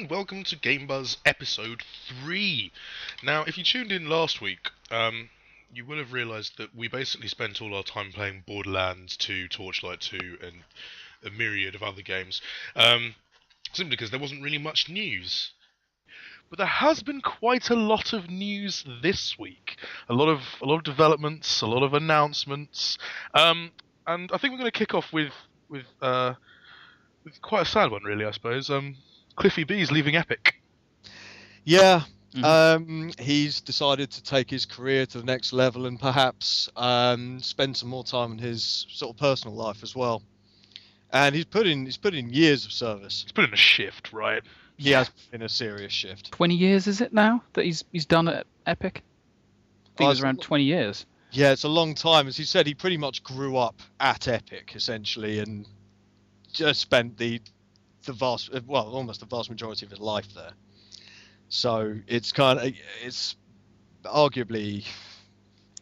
and welcome to Game Buzz episode 3. Now, if you tuned in last week, you will have realised that we basically spent all our time playing Borderlands 2, Torchlight 2, and a myriad of other games, simply because there wasn't really much news. But there has been quite a lot of news this week. A lot of developments, a lot of announcements, and I think we're going to kick off with quite a sad one, really, I suppose. Cliffy B's leaving Epic. Yeah, he's decided to take his career to the next level and perhaps spend some more time in his sort of personal life as well. And he's put in years of service. He's put in a shift, right? He has put in a serious shift. 20 years is it now that he's done at Epic? I think it was around 20 years. Yeah, it's a long time. As he said, he pretty much grew up at Epic essentially, and just spent almost the vast majority of his life there. So it's arguably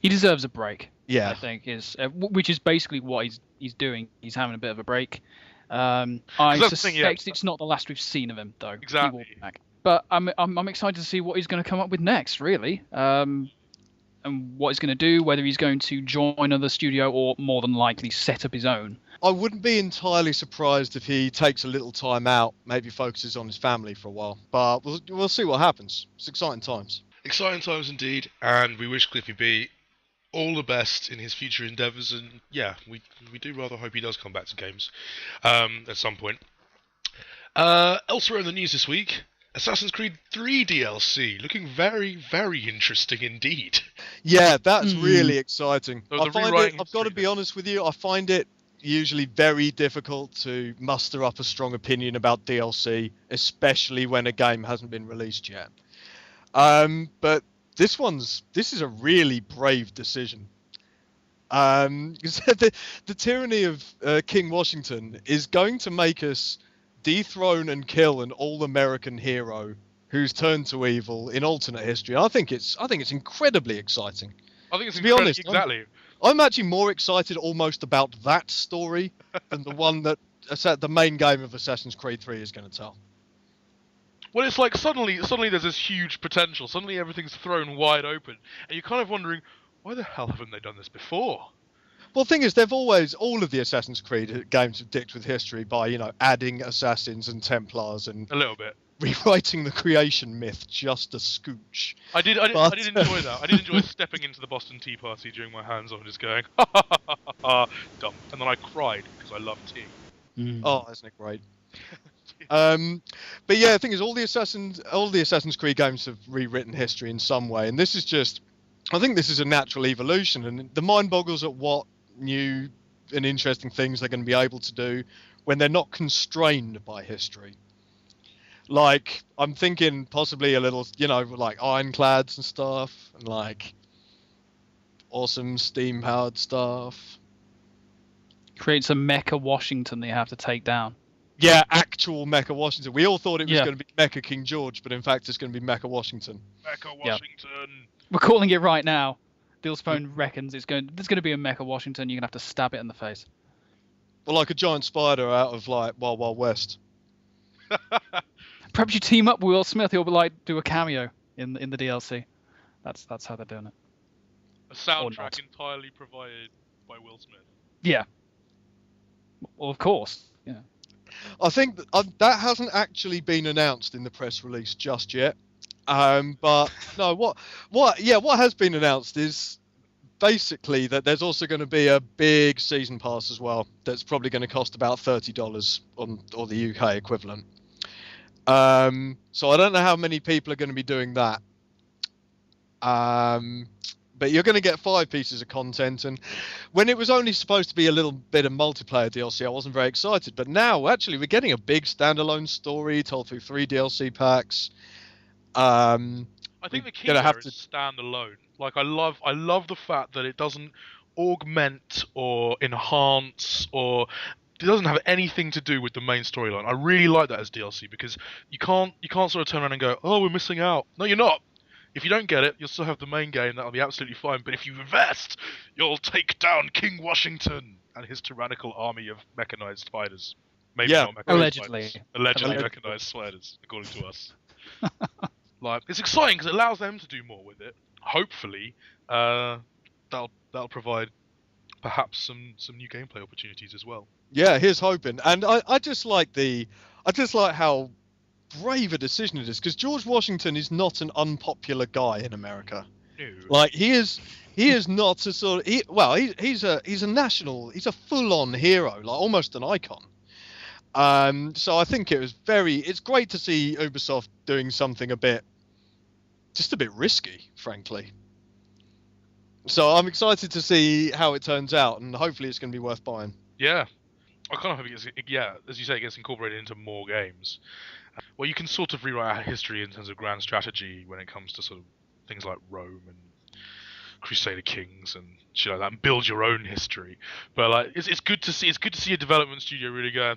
he deserves a break. Yeah, I think which is basically what he's doing. He's having a bit of a break. I suspect it's not the last we've seen of him, though. Exactly. He will be back. But I'm excited to see what he's going to come up with next, really. And what he's going to do, whether he's going to join another studio or more than likely set up his own. I wouldn't be entirely surprised if he takes a little time out, maybe focuses on his family for a while. But we'll see what happens. It's exciting times. Exciting times indeed, and we wish Cliffy B all the best in his future endeavours. And yeah, we do rather hope he does come back to games at some point. Elsewhere in the news this week, Assassin's Creed 3 DLC, looking very, very interesting indeed. Yeah, that's really exciting. I've got to be honest with you, I find it usually very difficult to muster up a strong opinion about DLC, especially when a game hasn't been released yet. But this is a really brave decision. The tyranny of King Washington is going to make us dethrone and kill an all-American hero who's turned to evil in alternate history. I think it's incredibly exciting. I think it's to be honest, exactly. I'm actually more excited almost about that story than the one that the main game of Assassin's Creed 3 is going to tell. Well, it's like suddenly there's this huge potential. Suddenly everything's thrown wide open, and you're kind of wondering, why the hell haven't they done this before? Well, the thing is, all of the Assassin's Creed games have dicked with history by, adding assassins and Templars and a little bit rewriting the creation myth just a scooch. I did enjoy that. I did enjoy stepping into the Boston Tea Party during my hands on and just going, ha ha ha ha ha, dumb. And then I cried because I love tea. Oh, isn't it great? But yeah, the thing is, all the Assassin's Creed games have rewritten history in some way, and I think this is a natural evolution, and the mind boggles at what new and interesting things they're going to be able to do when they're not constrained by history. Like, I'm thinking possibly a little, like ironclads and stuff, and like awesome steam-powered stuff. Creates a Mecha Washington that you have to take down. Yeah, actual Mecha Washington. We all thought it was going to be Mecha King George, but in fact it's going to be Mecha Washington. Mecha Washington. Yep. We're calling it right now. Deal's phone reckons there's going to be a Mecha Washington. You're going to have to stab it in the face. Well, like a giant spider out of like Wild Wild West. Perhaps you team up with Will Smith. He'll do a cameo in the DLC. That's how they're doing it. A soundtrack entirely provided by Will Smith. Yeah. Well, of course. Yeah. I think that hasn't actually been announced in the press release just yet. But no, what has been announced is basically that there's also going to be a big season pass as well. That's probably going to cost about $30 or the UK equivalent. So I don't know how many people are going to be doing that. But you're going to get 5 pieces of content, and when it was only supposed to be a little bit of multiplayer DLC, I wasn't very excited. But now, actually, we're getting a big standalone story told through 3 DLC packs. I think the key there is stand alone. Like, I love the fact that it doesn't augment or enhance or it doesn't have anything to do with the main storyline. I really like that as DLC because you can't sort of turn around and go, oh, we're missing out. No, you're not. If you don't get it, you'll still have the main game. That'll be absolutely fine. But if you invest, you'll take down King Washington and his tyrannical army of mechanized spiders. Maybe Yeah, not mechanized allegedly. spiders. Allegedly Allegedly. mechanized spiders, according to us. Like, it's exciting because it allows them to do more with it. Hopefully, that'll provide perhaps some new gameplay opportunities as well. Yeah, here's hoping. And I just like how brave a decision it is, because George Washington is not an unpopular guy in America. No. Like he is not a sort of he's a national, he's a full-on hero, like almost an icon. So I think it's great to see Ubisoft doing something just a bit risky, frankly. So I'm excited to see how it turns out, and hopefully it's going to be worth buying. Yeah. I kind of hope as you say, it gets incorporated into more games. Well, you can sort of rewrite our history in terms of grand strategy when it comes to sort of things like Rome and Crusader Kings and shit like that, and build your own history. But like, it's good to see a development studio really go,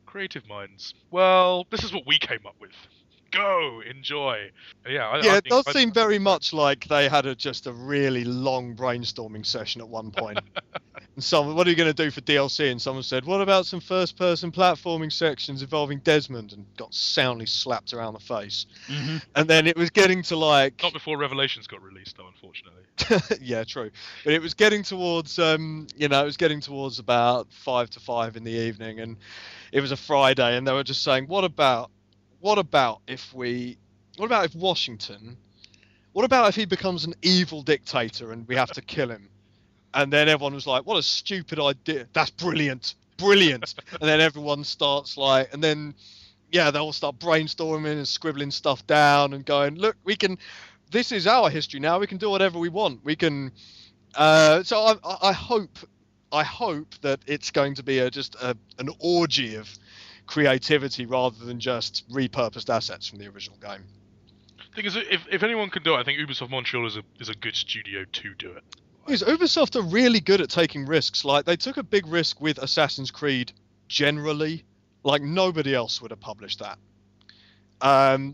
creative minds. Well, this is what we came up with. Go, enjoy. It does seem very much like they had just a really long brainstorming session at one point. And what are you going to do for DLC? And someone said, what about some first-person platforming sections involving Desmond? And got soundly slapped around the face. Mm-hmm. And then it was getting to like... Not before Revelations got released, though, unfortunately. Yeah, true. But it was getting towards, about 5 to 5 in the evening, and it was a Friday, and they were just saying, what about if Washington, what about if he becomes an evil dictator and we have to kill him? And then everyone was like, what a stupid idea. That's brilliant. And then everyone starts they'll start brainstorming and scribbling stuff down and going, look, this is our history now. We can do whatever we want. We can, so I hope that it's going to be just an orgy of creativity rather than just repurposed assets from the original game. The thing is, if anyone can do it, I think Ubisoft Montreal is a good studio to do it. Ubisoft are really good at taking risks. Like, they took a big risk with Assassin's Creed generally. Like, nobody else would have published that.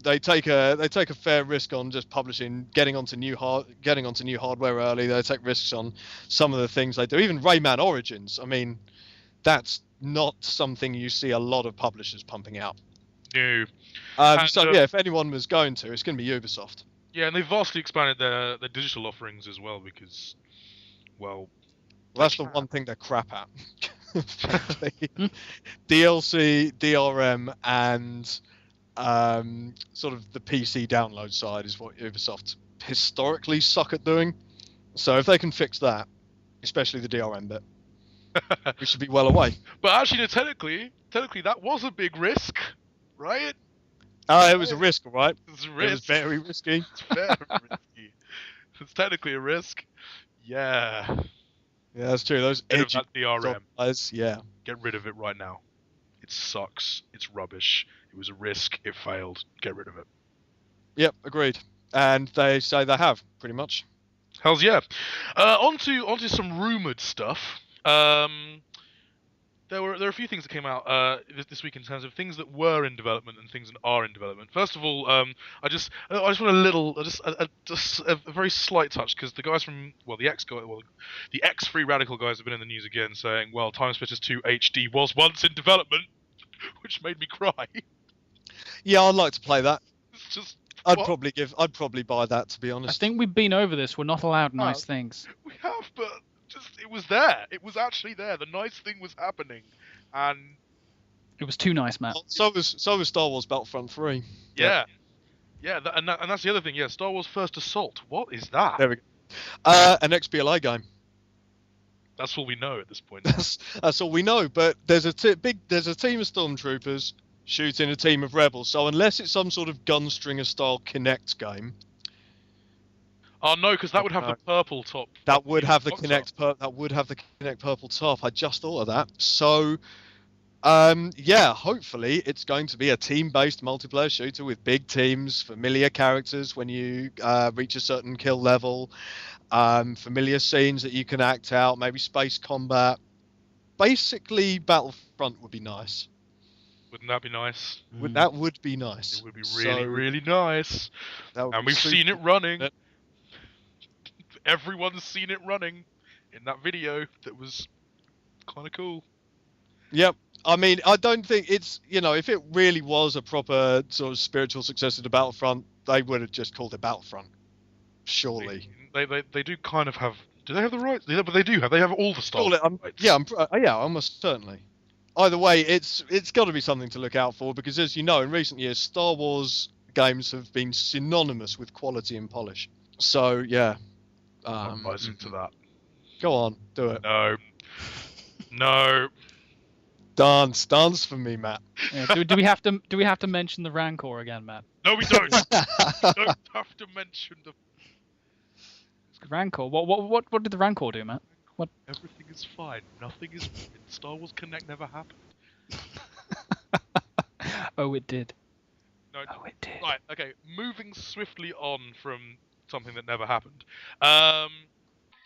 They take a fair risk on just publishing, getting onto new hardware early. They take risks on some of the things they do. Even Rayman Origins. I mean, that's not something you see a lot of publishers pumping out. No. If anyone was going to, it's going to be Ubisoft. Yeah, and they've vastly expanded their digital offerings as well because, well, that's the one thing they're crap at. DLC, DRM, and sort of the PC download side is what Ubisoft historically suck at doing. So if they can fix that, especially the DRM bit, we should be well away. But actually, no, technically, that was a big risk, right? It was a risk, all right? It was a It risk. was very risky. It's very risky. It's technically a risk. Yeah. Yeah, that's true. Those Get rid edgy of that DRM. guys, yeah. Get rid of it right now. It sucks. It's rubbish. It was a risk. It failed. Get rid of it. Yep, agreed. And they say they have, pretty much. Hells yeah. Onto some rumoured stuff. There are a few things that came out this week in terms of things that were in development and things that are in development. First of all, I just want a very slight touch, because the guys from the ex-Free Radical guys have been in the news again saying, well, Time Splitters 2 HD was once in development, which made me cry. Yeah, I'd like to play that. It's just I'd what? probably buy that, to be I honest. think we've been over this. We're not allowed nice things. We have, but it was there. It was actually there. The nice thing was happening, and It was too nice, Matt. So was Star Wars Battlefront 3. yeah, and that's the other thing. Yeah, Star Wars First Assault. What is that? There we go. An XBLA game. That's all we know at this point. That's all we know. But there's a team of stormtroopers shooting a team of rebels. So unless it's some sort of Gunstringer style Kinect game, Oh no, because that would have the purple top. that would have the Xbox Kinect purple top. I just thought of that. So hopefully it's going to be a team-based multiplayer shooter with big teams, familiar characters when you reach a certain kill level, familiar scenes that you can act out, maybe space combat. Basically, Battlefront would be nice. Wouldn't that be nice? That would be nice. It would be really, really nice. And we've super- seen it running. Everyone's seen it running in that video. That was kind of cool. Yep. I mean, I don't think it's, if it really was a proper sort of spiritual successor to Battlefront, they would have just called it Battlefront. Surely. They do kind of have. Do they have the rights? Yeah, but they do have. They have all the Star Surely, Wars rights. yeah, almost certainly. Either way, it's got to be something to look out for because, as you know, in recent years, Star Wars games have been synonymous with quality and polish. So, yeah. I'm rising to that. Go on, do it. No. No. Dance for me, Matt. Yeah, do we have to mention the Rancor again, Matt? No, we don't. We don't have to mention the. Rancor. What did the Rancor do, Matt? What? Everything is fine. Nothing is. Star Wars Connect never happened. Oh, it did. No. Oh, it did. Right. Okay. Moving swiftly on from something that never happened.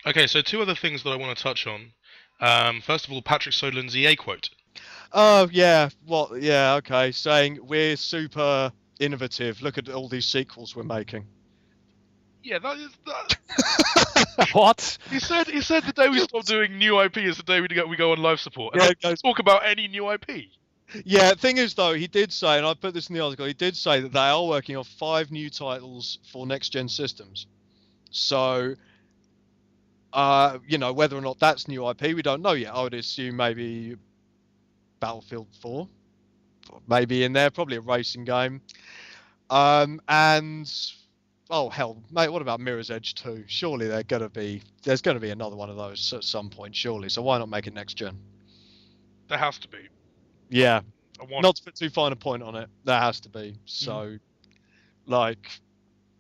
Okay. So 2 other things that I want to touch on. First of all, Patrick Solan's EA quote. Oh, yeah. What? Yeah, okay. Saying we're super innovative. Look at all these sequels we're making. Yeah, that is that. What? He said the day we stop doing new IP is the day we go on live support. And Yeah, talk about any new IP. Yeah, thing is though, he did say, and I put this in the article, he did say that they are working on 5 new titles for next-gen systems. So, whether or not that's new IP, we don't know yet. I would assume maybe Battlefield 4, maybe in there, probably a racing game. And oh hell, mate, what about Mirror's Edge 2? Surely there's going to be another one of those at some point, surely. So why not make it next gen? There has to be. Yeah. Not to put too fine a point on it, there has to be. So,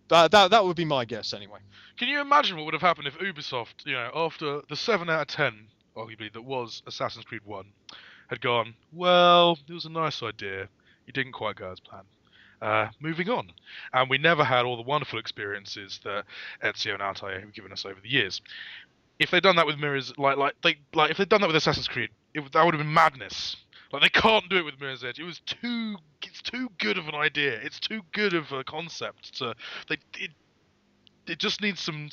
that would be my guess anyway. Can you imagine what would have happened if Ubisoft, after the 7 out of 10, arguably, that was Assassin's Creed 1, had gone, well, it was a nice idea. It didn't quite go as planned. Moving on. And we never had all the wonderful experiences that Ezio and Altair have given us over the years. If they'd done that with Mirror's, if they'd done that with Assassin's Creed, that would have been madness. Like, they can't do it with Mirror's Edge. It's too good of an idea. It's too good of a concept. It just needs some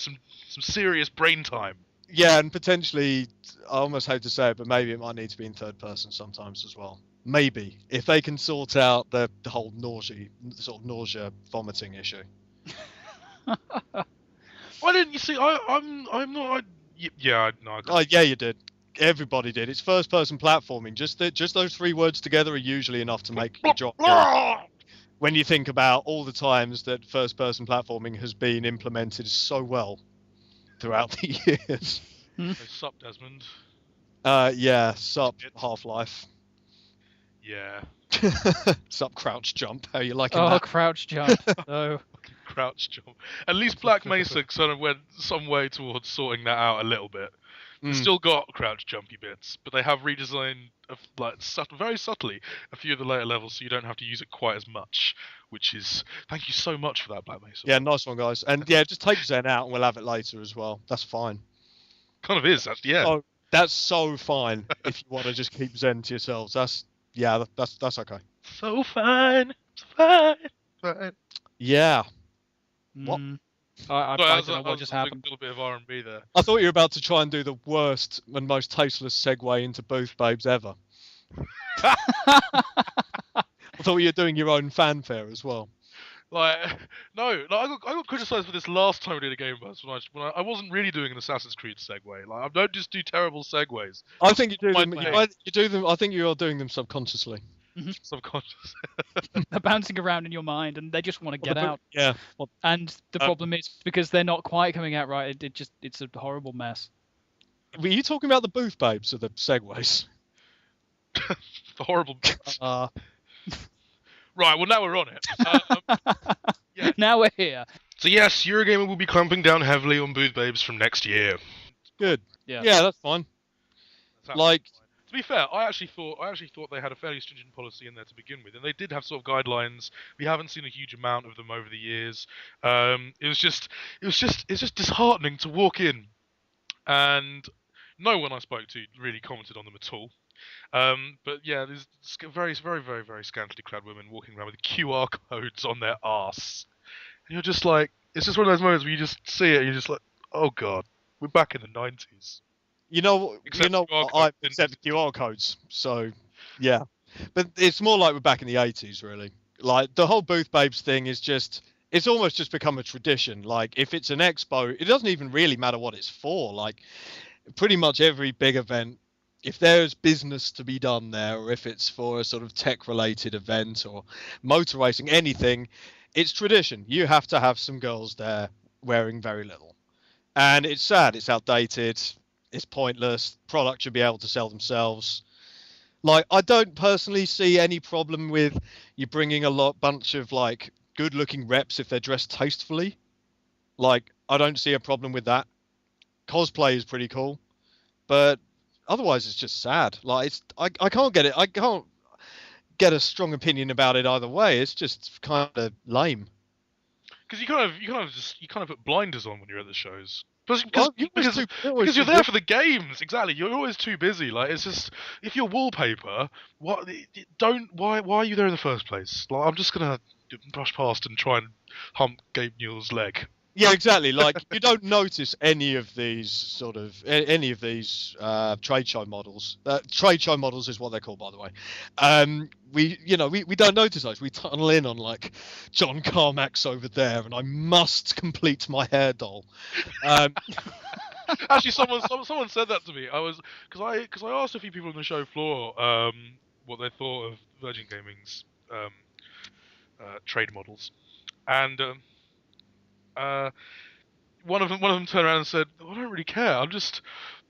serious brain time. Yeah, and potentially, I almost hate to say it, but maybe it might need to be in third person sometimes as well. Maybe if they can sort out the whole nausea vomiting issue. Why didn't you see? I'm not. Yeah, no. Oh yeah, you did. Everybody did. It's first person platforming. Just those 3 words together are usually enough to make the job go. When you think about all the times that first person platforming has been implemented so well throughout the years. Hey, sup, Desmond? Yeah, sup, Half-Life. Yeah. Sup, crouch jump. How you liking Oh, that? crouch jump. Oh. Crouch jump. At least Black Mesa sort of went some way towards sorting that out a little bit. They've still got crouch jumpy bits, but they have redesigned, very subtly, a few of the later levels so you don't have to use it quite as much, which is... Thank you so much for that, Black Mesa. Yeah, nice one, guys. And yeah, just take Zen out and we'll have it later as well. That's fine. Kind of is, actually, yeah. Oh, that's so fine if you want to just keep Zen to yourselves. That's okay. So fine. Fine. Yeah. What? I don't know what just happened. A little bit of R&B there. I thought you were about to try and do the worst and most tasteless segue into Booth Babes ever. I thought you were doing your own fanfare as well. I got criticised for this last time we did a Game Bus when I wasn't really doing an Assassin's Creed segue. I don't just do terrible segues. I think you do them. You do them. I think you are doing them subconsciously. Subconscious. They're bouncing around in your mind, and they just want to get out. Yeah. And the problem is because they're not quite coming out right. It's a horrible mess. Were you talking about the Booth Babes or the segues? The horrible. Uh, Right, well now we're on it. Yeah. Now we're here. So yes, Eurogamer will be clamping down heavily on Booth Babes from next year. Good. Yeah. Yeah, that's fine. Like, to be fair, I actually thought they had a fairly stringent policy in there to begin with, and they did have sort of guidelines. We haven't seen a huge amount of them over the years. It's just disheartening to walk in, and no one I spoke to really commented on them at all. But yeah, there's very, very, very, very scantily clad women walking around with QR codes on their arse. And you're just like, it's just one of those moments where you just see it and you're just like, oh god, we're back in the 90s. I accept QR codes, so Yeah, but it's more like we're back in the 80s, really. Like the whole booth babes thing is just, it's almost just become a tradition. Like if it's an expo, it doesn't even really matter what it's for. Like pretty much every big event, if there's business to be done there, or if it's for a sort of tech related event or motor racing, anything, it's tradition. You have to have some girls there wearing very little. And it's sad, it's outdated, it's pointless. Products should be able to sell themselves. Like, I don't personally see any problem with you bringing a bunch of like good-looking reps if they're dressed tastefully. Like, I don't see a problem with that. Cosplay is pretty cool, but otherwise it's just sad. Like, I can't get it. I can't get a strong opinion about it either way. It's just kind of lame. Because you kind of put blinders on when you're at the shows. Well, Because you're there for the games, exactly. You're always too busy. Like it's just if you're wallpaper, why are you there in the first place? Like I'm just gonna brush past and try and hump Gabe Newell's leg. Yeah, exactly. Like you don't notice any of these trade show models. Trade show models is what they're called, by the way. We don't notice those. We tunnel in on like John Carmack's over there, and I must complete my hair doll. Actually, someone said that to me. Because I asked a few people on the show floor what they thought of Virgin Gaming's trade models, and one of them turned around and said, "I don't really care. I just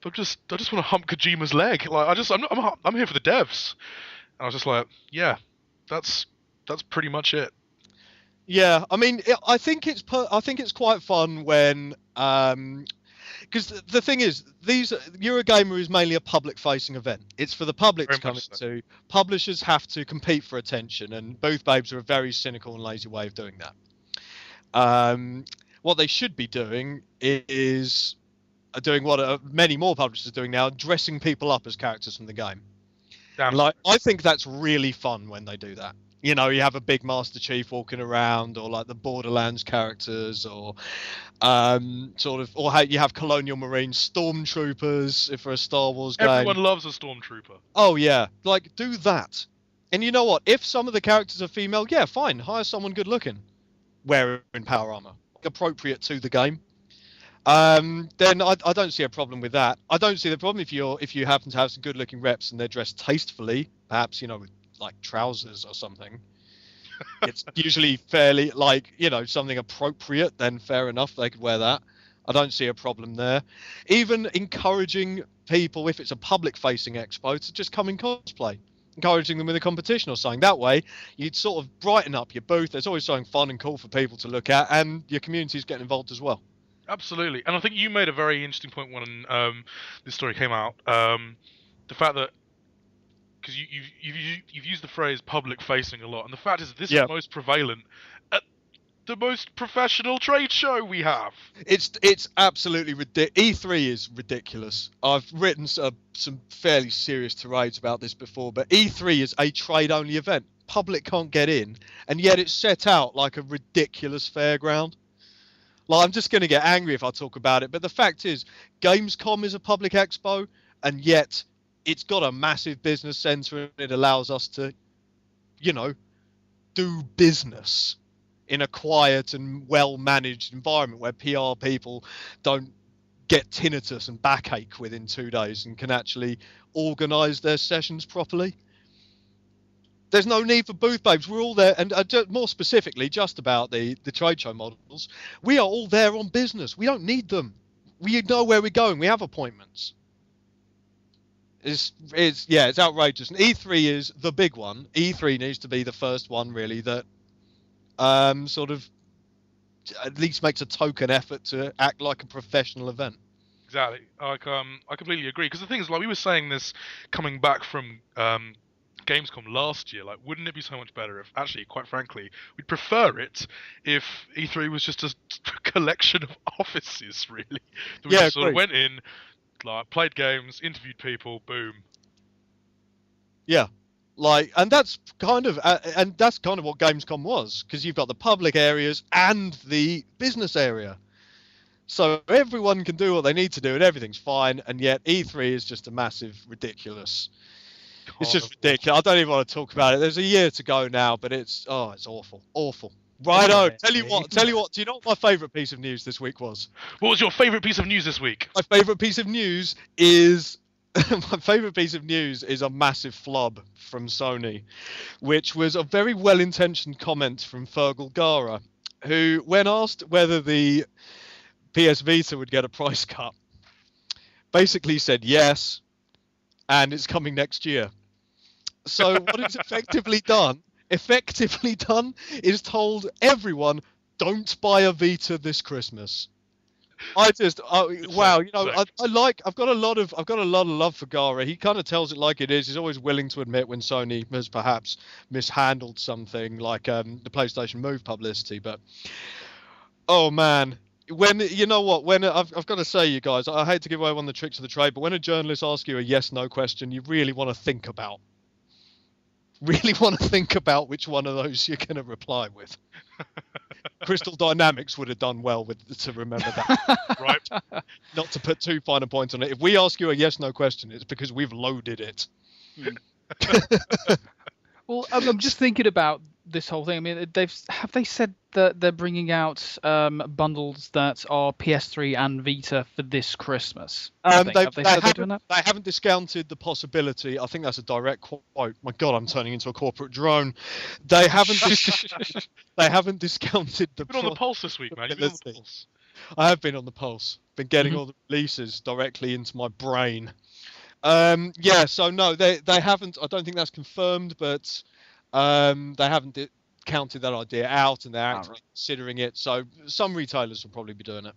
want to hump Kojima's leg. Like I'm here for the devs." And I was just like, "Yeah, that's pretty much it." Yeah, I mean, I think it's quite fun when because the thing is, Eurogamer is mainly a public-facing event. It's for the public Very to come much so. into. Publishers have to compete for attention, and booth babes are a very cynical and lazy way of doing that. What they should be doing is doing what many more publishers are doing now, dressing people up as characters from the game. Damn. Like, I think that's really fun when they do that. You know, you have a big Master Chief walking around, or like the Borderlands characters, or or you have Colonial Marines, Stormtroopers, if for a Star Wars game. Everyone loves a Stormtrooper. Oh yeah, like do that. And you know what? If some of the characters are female, yeah, fine, hire someone good looking, wearing power armor, appropriate to the game. Then I don't see a problem with that. I don't see the problem if you happen to have some good looking reps and they're dressed tastefully, perhaps with like trousers or something. It's usually fairly something appropriate. Then fair enough, they could wear that. I don't see a problem there. Even encouraging people, if it's a public facing expo, to just come in cosplay. Encouraging them with a competition or something. That way, you'd sort of brighten up your booth. There's always something fun and cool for people to look at, and your community's getting involved as well. Absolutely, and I think you made a very interesting point when this story came out. The fact that because you've used the phrase public facing a lot, and the fact is that this is most prevalent at the most professional trade show we have. It's absolutely ridiculous. E3 is ridiculous. I've written some fairly serious tirades about this before, but E3 is a trade-only event. Public can't get in, and yet it's set out like a ridiculous fairground. Like, I'm just going to get angry if I talk about it, but the fact is, Gamescom is a public expo, and yet it's got a massive business centre, and it allows us to, do business in a quiet and well-managed environment where PR people don't get tinnitus and backache within 2 days and can actually organise their sessions properly. There's no need for booth babes. We're all there, and more specifically, just about the trade show models, we are all there on business. We don't need them. We know where we're going. We have appointments. It's outrageous. And E3 is the big one. E3 needs to be the first one, really, that sort of at least makes a token effort to act like a professional event. Exactly. I completely agree. Because the thing is, like we were saying this coming back from Gamescom last year, like wouldn't it be so much better if actually, quite frankly, we'd prefer it if E3 was just a collection of offices, really. That we just sort of went in, like played games, interviewed people, boom. Yeah. And that's kind of what Gamescom was, because you've got the public areas and the business area. So everyone can do what they need to do and everything's fine, and yet E3 is just a massive, ridiculous It's just ridiculous. I don't even want to talk about it. There's a year to go now, but it's awful, awful. Righto. Anyway. Tell you what. Do you know what my favourite piece of news this week was? What was your favourite piece of news this week? My favourite piece of news is a massive flub from Sony, which was a very well-intentioned comment from Fergal Gara, who, when asked whether the PS Vita would get a price cut, basically said yes, and it's coming next year. So what it's effectively done is told everyone, don't buy a Vita this Christmas. I've got a lot of love for Gara. He kind of tells it like it is. He's always willing to admit when Sony has perhaps mishandled something, like the PlayStation Move publicity. But oh man, when I've got to say, you guys, I hate to give away one of the tricks of the trade, but when a journalist asks you a yes/no question, you really want to think about which one of those you're going to reply with. Crystal Dynamics would have done well to remember that. Right. Not to put too fine a point on it. If we ask you a yes/no question, it's because we've loaded it. Well, I'm just thinking about this whole thing. I mean, have they said that they're bringing out bundles that are PS3 and Vita for this Christmas? They haven't discounted the possibility. I think that's a direct quote. My God, I'm turning into a corporate drone. They haven't. They haven't discounted the. You've been on the pulse this week, man. You've been on the pulse. I have been on the pulse. Been getting all the releases directly into my brain. So no, they haven't. I don't think that's confirmed, but they haven't counted that idea out, and they're actively considering it. So some retailers will probably be doing it.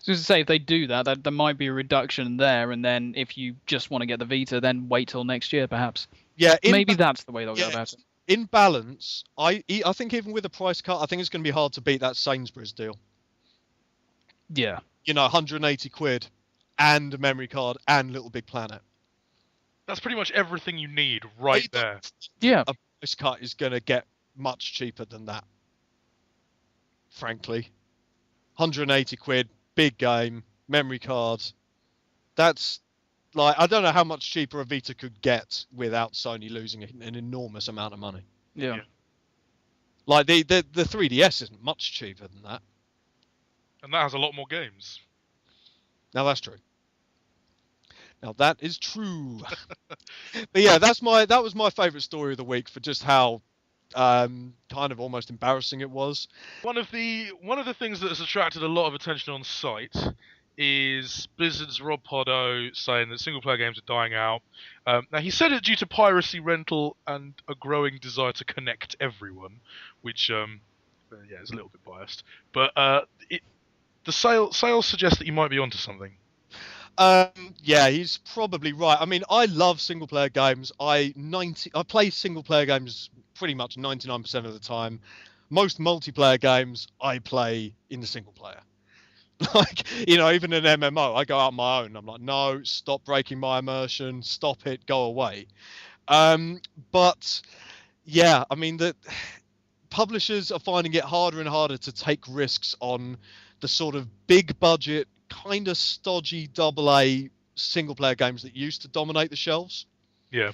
So to say, if they do that, there might be a reduction there, and then if you just want to get the Vita, then wait till next year, perhaps. Yeah, maybe that's the way they'll go about it. In balance, I think even with a price cut, I think it's going to be hard to beat that Sainsbury's deal. Yeah. 180 quid and a memory card and Little Big Planet. That's pretty much everything you need right there. Yeah. A price cut is going to get much cheaper than that. Frankly. 180 quid, big game, memory card. That's like, I don't know how much cheaper a Vita could get without Sony losing an enormous amount of money. Yeah. Like the 3DS isn't much cheaper than that. And that has a lot more games. Now that's true. Now that is true. But yeah, that was my favourite story of the week for just how kind of almost embarrassing it was. One of the things that has attracted a lot of attention on site is Blizzard's Rob Pardo saying that single player games are dying out. Now he said it due to piracy, rental, and a growing desire to connect everyone, which is a little bit biased. But the sales suggest that you might be onto something. Yeah, he's probably right. I mean, I love single player games. I play single player games pretty much 99% of the time. Most multiplayer games I play in the single player. Like, even an MMO, I go out on my own. I'm like, no, stop breaking my immersion, stop it, go away. But yeah, I mean, the publishers are finding it harder and harder to take risks on the sort of big budget, kind of stodgy AA single player games that used to dominate the shelves. Yeah.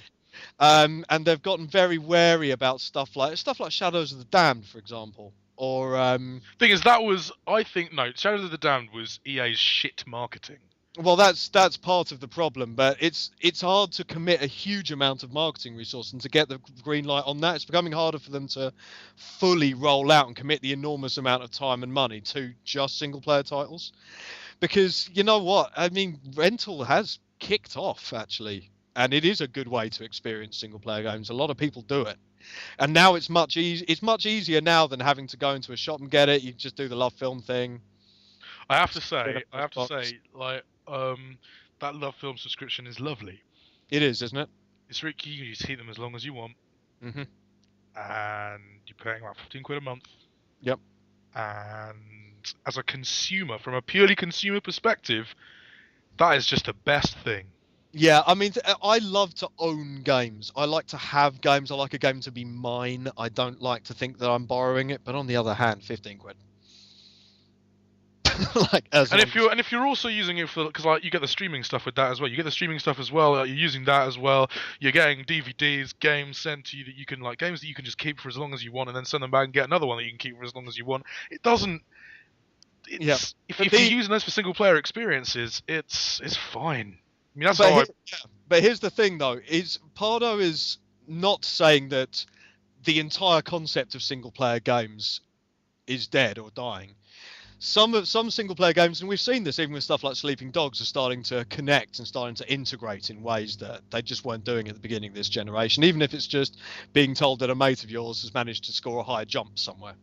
And they've gotten very wary about stuff like Shadows of the Damned, for example. Or thing is, Shadows of the Damned was EA's shit marketing. Well, that's part of the problem, but it's hard to commit a huge amount of marketing resource and to get the green light on that. It's becoming harder for them to fully roll out and commit the enormous amount of time and money to just single player titles. Because you know what? I mean, rental has kicked off actually, and it is a good way to experience single player games. A lot of people do it. And now it's much easier now than having to go into a shop and get it. You just do the Love Film thing. I have to say, like, that Love Film subscription is lovely. It is, isn't it? It's really cute. You keep them as long as you want. Mm-hmm. And you're paying about 15 quid a month. Yep. And as a consumer, from a purely consumer perspective, that is just the best thing. Yeah, I mean, I love to own games. I like to have games. I like a game to be mine. I don't like to think that I'm borrowing it. But on the other hand, 15 quid. Like as And long if you're also using it for, because like you get the streaming stuff with that as well. You get the streaming stuff as well. You're using that as well. You're getting DVDs, games sent to you that you can like games that you can just keep for as long as you want, and then send them back and get another one that you can keep for as long as you want. It doesn't. Yeah. If But you're using those for single player experiences, it's fine. I mean that's how But here's the thing though: is Pardo is not saying that the entire concept of single player games is dead or dying. Some single player games, and we've seen this even with stuff like Sleeping Dogs, are starting to connect and starting to integrate in ways that they just weren't doing at the beginning of this generation, even if it's just being told that a mate of yours has managed to score a higher jump somewhere.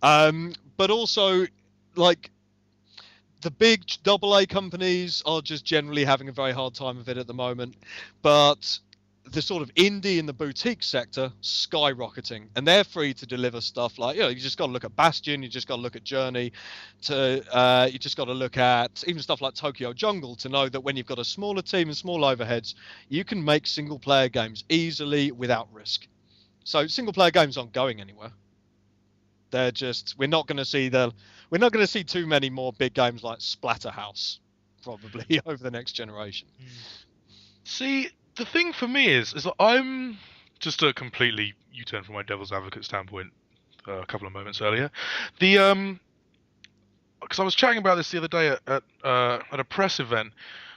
But also, like, the big AA companies are just generally having a very hard time of it at the moment, but the sort of indie and the boutique sector skyrocketing, and they're free to deliver stuff like, you just got to look at Bastion, you just got to look at Journey, you just got to look at even stuff like Tokyo Jungle to know that when you've got a smaller team and small overheads, you can make single player games easily without risk. So single player games aren't going anywhere. They're just, we're not going to see too many more big games like Splatterhouse probably over the next generation. See, the thing for me is that I'm just a completely U-turn from my devil's advocate standpoint. A couple of moments earlier, because I was chatting about this the other day at a press event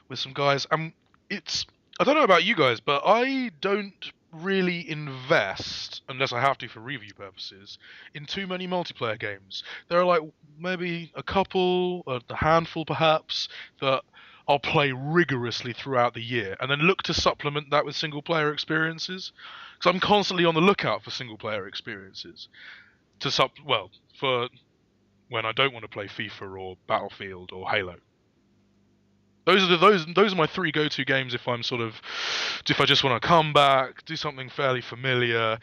with some guys, and I don't know about you guys, but I don't really invest, unless I have to for review purposes, in too many multiplayer games. There are like maybe a couple, a handful perhaps, that I'll play rigorously throughout the year, and then look to supplement that with single player experiences. Because I'm constantly on the lookout for single player experiences for when I don't want to play FIFA or Battlefield or Halo. Those are my three go-to games if I just want to come back, do something fairly familiar.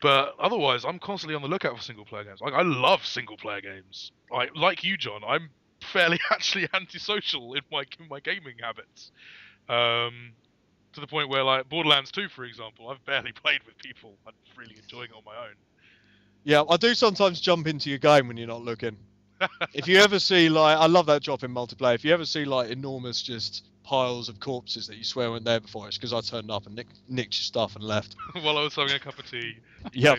But otherwise, I'm constantly on the lookout for single player games. Like, I love single player games. Like you, John, I'm fairly actually antisocial in my gaming habits. To the point where, like, Borderlands 2, for example, I've barely played with people. I'm really enjoying it on my own. Yeah, I do sometimes jump into your game when you're not looking. If you ever see, like, I love that drop in multiplayer. If you ever see, like, enormous just piles of corpses that you swear weren't there before, it's because I turned up and nicked your stuff and left. While I was having a cup of tea, yeah,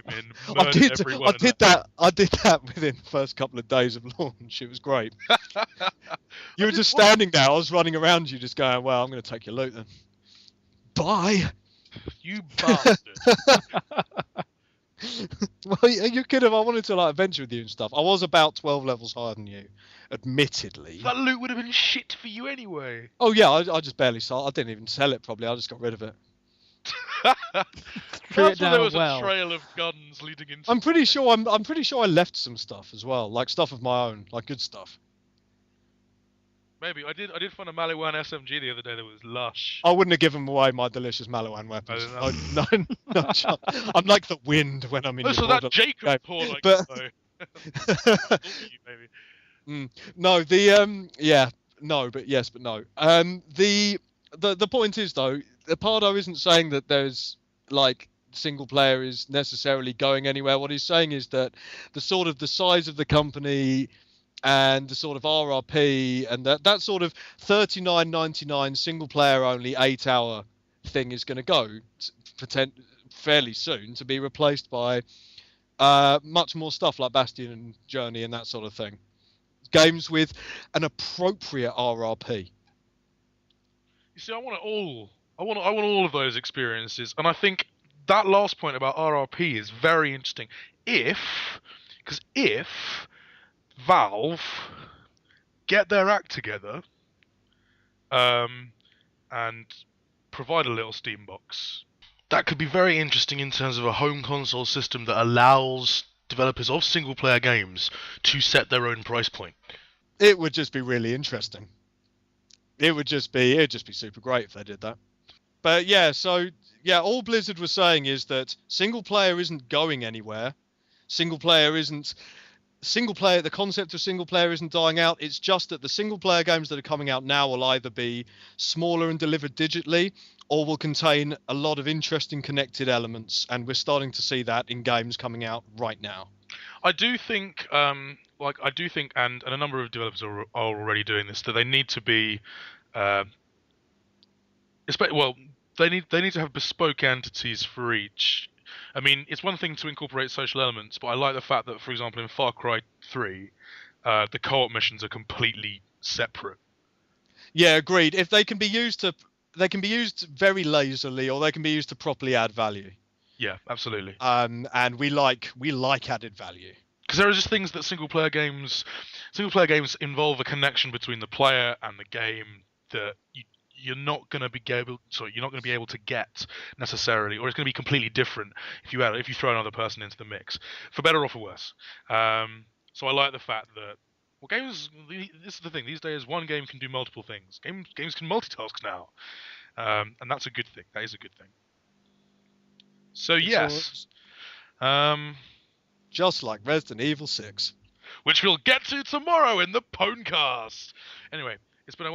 I did that within the first couple of days of launch. It was great. You were just standing there. I was running around you, just going, "Well, I'm going to take your loot then." Bye. You bastard. Well, you could have. I wanted to like adventure with you and stuff. I was about 12 levels higher than you, admittedly. That loot would have been shit for you anyway. Oh yeah, I just barely sold. I didn't even sell it. Probably, I just got rid of it. That's when there was a trail of guns leading into. I'm pretty sure I left some stuff as well, like stuff of my own, like good stuff. Maybe I did find a Maliwan SMG the other day that was lush. I wouldn't have given away my delicious Maliwan weapons. No, I'm like the wind when I'm in. Oh, so that Jacob porn, but no, but yes, but no. The point is though, Pardo isn't saying that there's like single player is necessarily going anywhere. What he's saying is that the size of the company and the sort of RRP and that sort of $39.99 single player only 8-hour thing is going to go fairly soon to be replaced by much more stuff like Bastion and Journey and that sort of thing. Games with an appropriate RRP. You see, I want it all. I want all of those experiences, and I think that last point about RRP is very interesting. If Valve get their act together and provide a little Steam box, that could be very interesting in terms of a home console system that allows developers of single player games to set their own price point. It would just be really interesting. It'd just be super great if they did that. But yeah, all Blizzard was saying is that single player isn't going anywhere. The concept of single player isn't dying out. It's just that the single player games that are coming out now will either be smaller and delivered digitally or will contain a lot of interesting connected elements, and we're starting to see that in games coming out right now. I do think like I do think, and a number of developers are already doing this, that they need to be, uh, well, they need to have bespoke entities for each. I mean, it's one thing to incorporate social elements, but I like the fact that, for example, in Far Cry 3, the co-op missions are completely separate. Yeah, agreed. If they can be used very lazily, or they can be used to properly add value. Yeah, absolutely. And we like added value. Because there are just things that single player games involve a connection between the player and the game that you're not going to be able to get necessarily, or it's going to be completely different if you throw another person into the mix, for better or for worse. So I like the fact that games. This is the thing. These days, one game can do multiple things. Games can multitask now, and that's a good thing. That is a good thing. So yes. Just like Resident Evil 6. Which we'll get to tomorrow in the Pwnecast. Anyway, it's been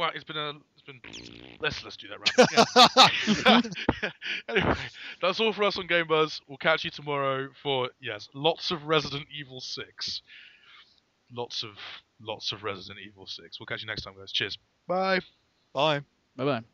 let's do that round. Yeah. Anyway, that's all for us on Game Buzz. We'll catch you tomorrow for lots of Resident Evil 6. Lots of Resident Evil 6. We'll catch you next time, guys. Cheers. Bye. Bye. Bye-bye.